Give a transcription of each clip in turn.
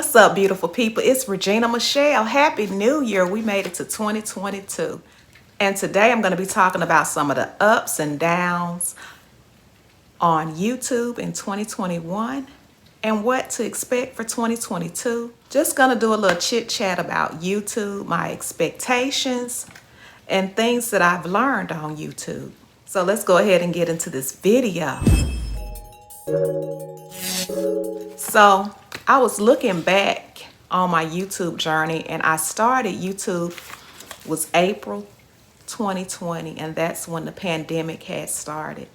What's up, beautiful people? It's Regina Michelle. Happy New Year. We made it to 2022. And today I'm going to be talking about some of the ups and downs on YouTube in 2021 and what to expect for 2022. Just going to do a little chit chat about YouTube, my expectations, and things that I've learned on YouTube. So let's go ahead and get into this video. So I was looking back on my YouTube journey, and I started YouTube was April 2020, and that's when the pandemic had started.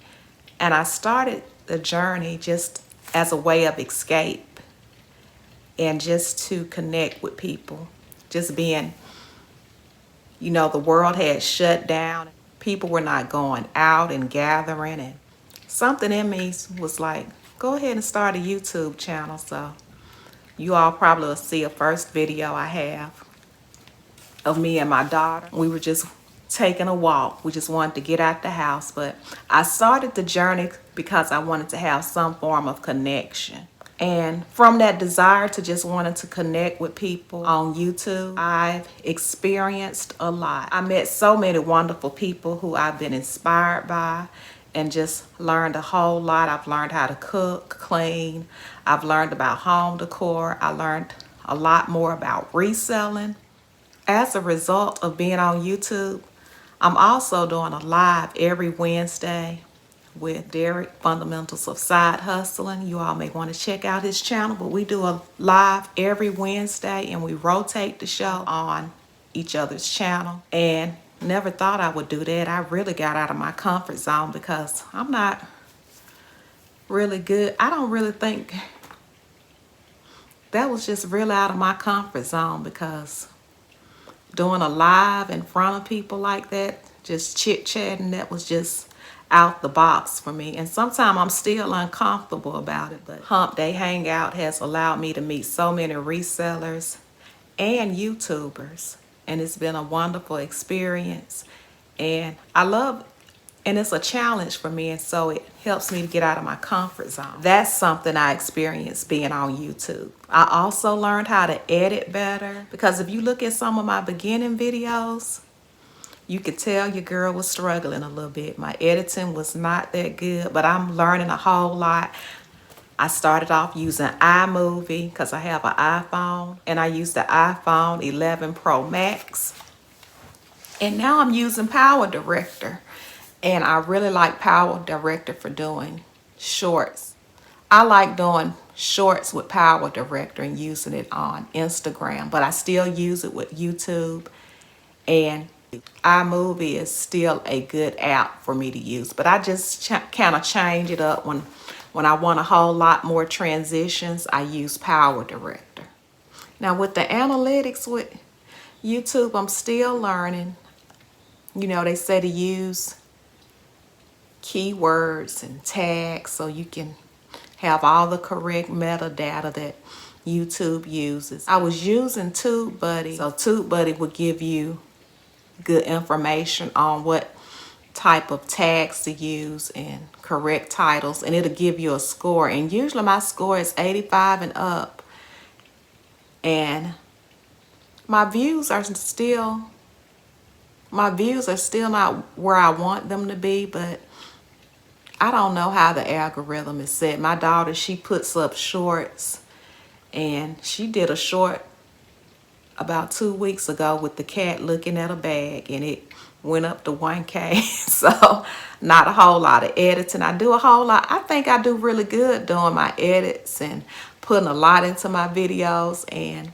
And I started the journey just as a way of escape and just to connect with people. Just being, the world had shut down. People were not going out and gathering, and something in me was like, go ahead and start a YouTube channel. So you all probably will see a first video I have of me and my daughter. We were just taking a walk. We just wanted to get out the house. But I started the journey because I wanted to have some form of connection. And from that desire to just wanting to connect with people on YouTube, I've experienced a lot. I met so many wonderful people who I've been inspired by and just learned a whole lot. I've learned how to cook, clean. I've learned about home decor. I learned a lot more about reselling. As a result of being on YouTube, I'm also doing a live every Wednesday with Derrick, Fundamentals of Side Hustling. You all may want to check out his channel, but we do a live every Wednesday and we rotate the show on each other's channel. And never thought I would do that. I really got out of my comfort zone because I'm not really good. I don't really think that was just really out of my comfort zone, because doing a live in front of people like that, just chit-chatting, that was just out the box for me. And sometimes I'm still uncomfortable about it, but Hump Day Hangout has allowed me to meet so many resellers and YouTubers. And it's been a wonderful experience. And I love, and it's a challenge for me, and so it helps me to get out of my comfort zone. That's something I experienced being on YouTube. I also learned how to edit better, because if you look at some of my beginning videos, you could tell your girl was struggling a little bit. My editing was not that good, but I'm learning a whole lot. I started off using iMovie because I have an iPhone, and I used the iPhone 11 Pro Max. And now I'm using Power Director, and I really like Power Director for doing shorts. I like doing shorts with Power Director and using it on Instagram, but I still use it with YouTube, and iMovie is still a good app for me to use. But I just kind of change it up when I want a whole lot more transitions. I use Power Director. Now with the analytics with YouTube, I'm still learning. They say to use keywords and tags so you can have all the correct metadata that YouTube uses. I was using TubeBuddy, so TubeBuddy would give you good information on what type of tags to use and correct titles, and it'll give you a score. And usually my score is 85 and up, and my views are still not where I want them to be, but I don't know how the algorithm is set. My daughter, she puts up shorts, and she did a short about 2 weeks ago with the cat looking at a bag, and it went up to 1K. So not a whole lot of editing. I do a whole lot. I think I do really good doing my edits and putting a lot into my videos. And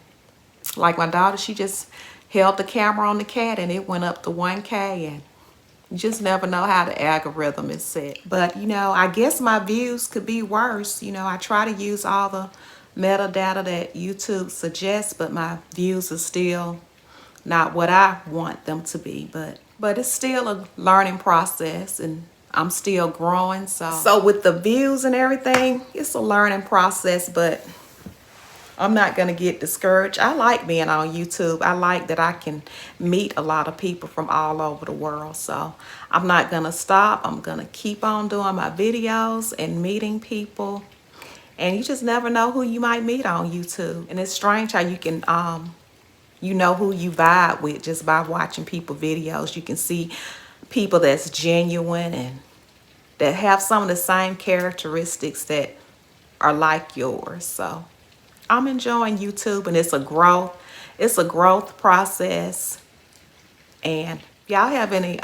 like my daughter, she just held the camera on the cat and it went up to 1K, and you just never know how the algorithm is set. But I guess my views could be worse. I try to use all the metadata that YouTube suggests, but my views are still not what I want them to be. But it's still a learning process, and I'm still growing. So with the views and everything, it's a learning process, but I'm not going to get discouraged. I like being on YouTube. I like that I can meet a lot of people from all over the world. So I'm not going to stop. I'm going to keep on doing my videos and meeting people And you just never know who you might meet on YouTube. And it's strange how you can, you know who you vibe with just by watching people videos. You can see people that's genuine and that have some of the same characteristics that are like yours. So I'm enjoying YouTube, and it's a growth process. And if y'all have any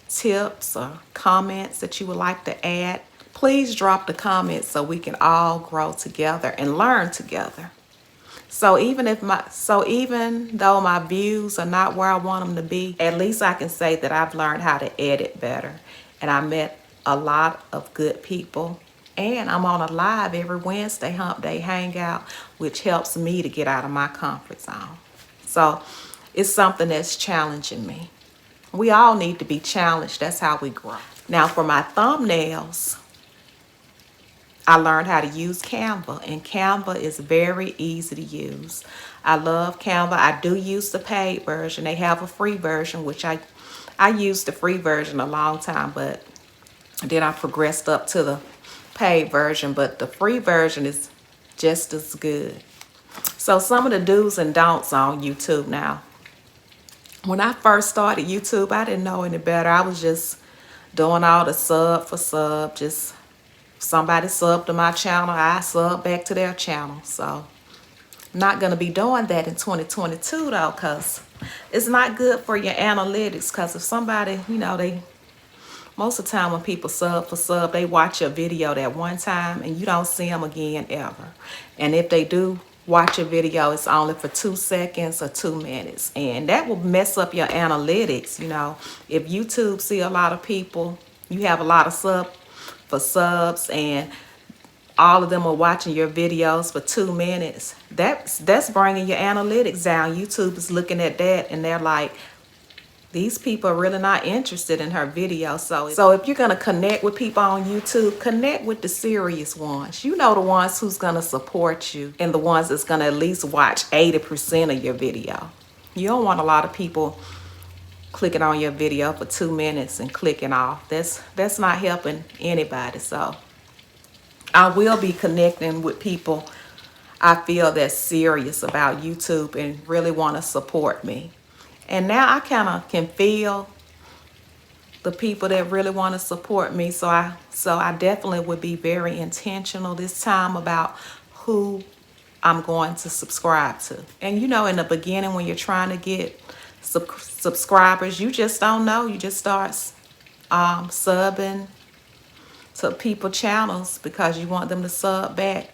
tips or comments that you would like to add, please drop the comments so we can all grow together and learn together. So even though my views are not where I want them to be, at least I can say that I've learned how to edit better. And I met a lot of good people. And I'm on a live every Wednesday hump day hangout, which helps me to get out of my comfort zone. So it's something that's challenging me. We all need to be challenged. That's how we grow. Now for my thumbnails, I learned how to use Canva, and Canva is very easy to use. I love Canva. I do use the paid version. They have a free version, which I used the free version a long time, but then I progressed up to the paid version, but the free version is just as good. So some of the do's and don'ts on YouTube now. When I first started YouTube, I didn't know any better. I was just doing all the sub for sub, just somebody sub to my channel, I sub back to their channel. So I'm not going to be doing that in 2022 though, because it's not good for your analytics. Because if somebody, you know, most of the time when people sub for sub, they watch your video that one time and you don't see them again ever. And if they do watch a video, it's only for 2 seconds or 2 minutes. And that will mess up your analytics, you know. If YouTube see a lot of people, you have a lot of subs and all of them are watching your videos for 2 minutes, that's bringing your analytics down. YouTube is looking at that and they're like, these people are really not interested in her video. So if you're going to connect with people on YouTube, connect with the serious ones. You know, the ones who's going to support you and the ones that's going to at least watch 80% of your video. You don't want a lot of people clicking on your video for 2 minutes and clicking off. That's not helping anybody. So I will be connecting with people I feel that's serious about YouTube and really want to support me. And now I kind of can feel the people that really want to support me. So I definitely would be very intentional this time about who I'm going to subscribe to. And you know, in the beginning when you're trying to get subscribers, you just don't know. You just start subbing to people channels because you want them to sub back.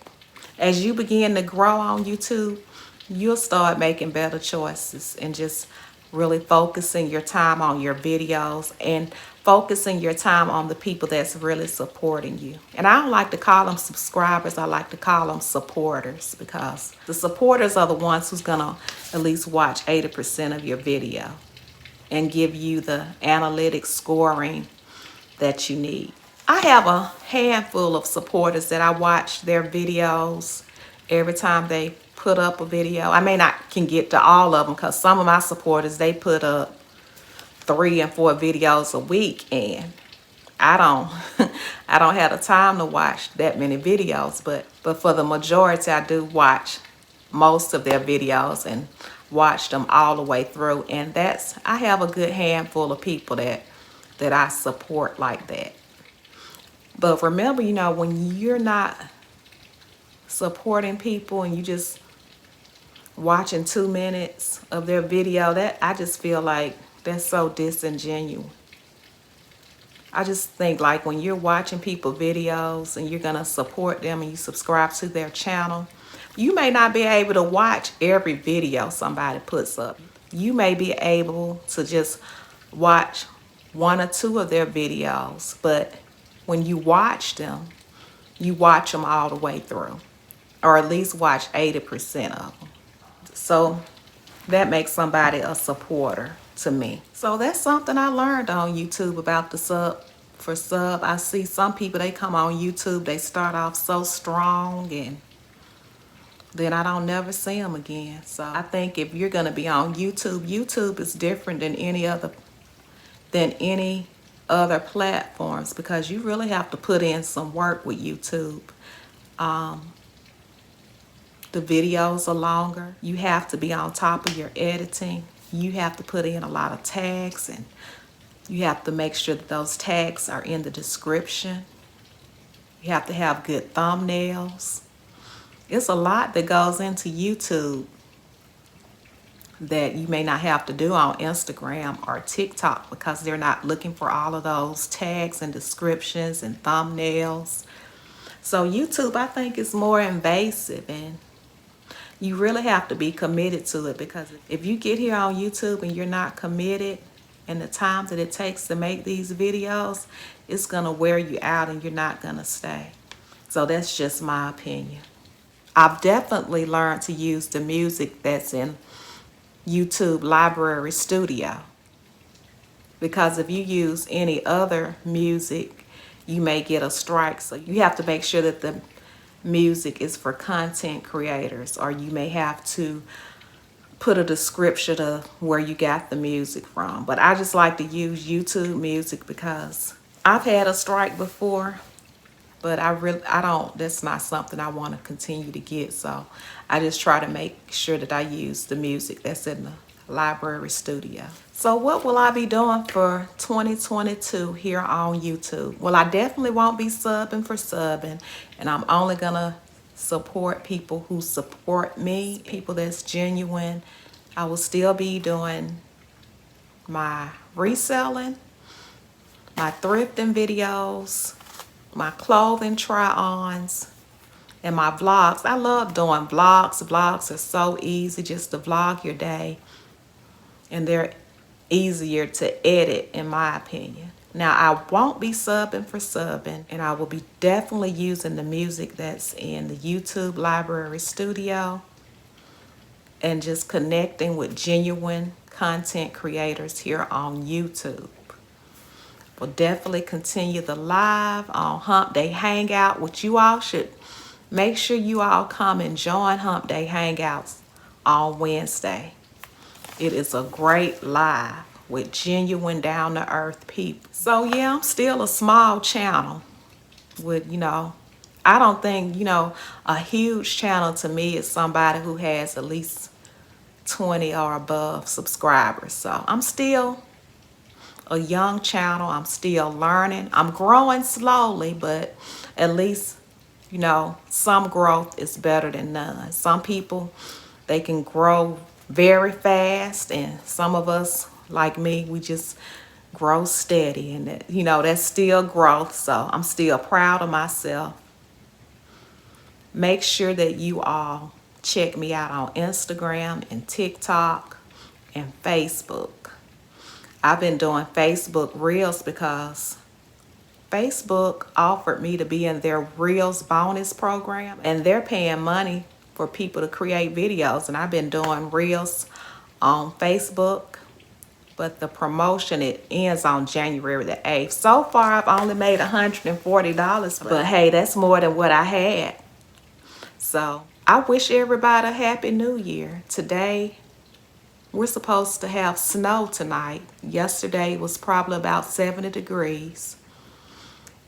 As you begin to grow on YouTube, you'll start making better choices and just really focusing your time on your videos and focusing your time on the people that's really supporting you. And I don't like to call them subscribers. I like to call them supporters, because the supporters are the ones who's gonna at least watch 80% of your video and give you the analytics scoring that you need. I have a handful of supporters that I watch their videos every time they put up a video. I may not can get to all of them because some of my supporters, they put up 3 and 4 videos a week, and I don't I don't have the time to watch that many videos, but for the majority I do watch most of their videos and watch them all the way through. And I have a good handful of people that I support like that. But remember, you know, when you're not supporting people and you just watching 2 minutes of their video, that I just feel like that's so disingenuous. I just think like when you're watching people videos and you're gonna support them and you subscribe to their channel, you may not be able to watch every video somebody puts up. You may be able to just watch 1 or 2 of their videos, but when you watch them all the way through, or at least watch 80% of them. So that makes somebody a supporter to me. So that's something I learned on YouTube about the sub for sub. I see some people, they come on YouTube, they start off so strong and then I don't never see them again. So I think if you're gonna be on YouTube, YouTube is different than any other platforms, because you really have to put in some work with YouTube. The videos are longer. You have to be on top of your editing. You have to put in a lot of tags, and you have to make sure that those tags are in the description. You have to have good thumbnails. It's a lot that goes into YouTube that you may not have to do on Instagram or TikTok, because they're not looking for all of those tags and descriptions and thumbnails. So YouTube, I think, is more invasive, and you really have to be committed to it, because if you get here on YouTube and you're not committed, and the time that it takes to make these videos, it's going to wear you out and you're not going to stay. So that's just my opinion. I've definitely learned to use the music that's in YouTube Library Studio, because if you use any other music, you may get a strike. So you have to make sure that the music is for content creators, or you may have to put a description of where you got the music from. But I just like to use YouTube music because I've had a strike before, but that's not something I want to continue to get. So I just try to make sure that I use the music that's in the library studio. So what will I be doing for 2022 here on YouTube? Well, I definitely won't be subbing for subbing, and I'm only gonna support people who support me, people that's genuine. I will still be doing my reselling, my thrifting videos, my clothing try-ons, and my vlogs. I love doing vlogs. Vlogs are so easy just to vlog your day, and they're easier to edit, in my opinion. Now, I won't be subbing for subbing, and I will be definitely using the music that's in the YouTube Library Studio, and just connecting with genuine content creators here on YouTube. We'll definitely continue the live on Hump Day Hangout, which you all should make sure you all come and join Hump Day Hangouts on Wednesday. It is a great live with genuine down-to-earth people. So yeah, I'm still a small channel with, I don't think, a huge channel to me is somebody who has at least 20 or above subscribers. So I'm still a young channel. I'm still learning. I'm growing slowly, but at least, some growth is better than none. Some people, they can grow very fast, and some of us, like me, we just grow steady, and that's still growth. So I'm still proud of myself. Make sure that you all check me out on Instagram and TikTok and Facebook. I've been doing Facebook Reels because Facebook offered me to be in their Reels bonus program, and they're paying money for people to create videos, and I've been doing Reels on Facebook, but the promotion, it ends on January the 8th. So far, I've only made $140, but hey, that's more than what I had. So I wish everybody a happy new year. Today, we're supposed to have snow tonight. Yesterday was probably about 70 degrees.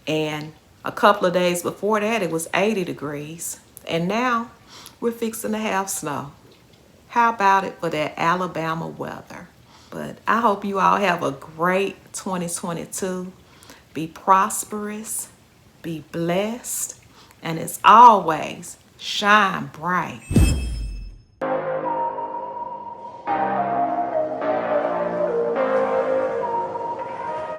And a couple of days before that, it was 80 degrees. And now we're fixing to have snow. How about it for that Alabama weather? But I hope you all have a great 2022. Be prosperous, be blessed, and as always, shine bright.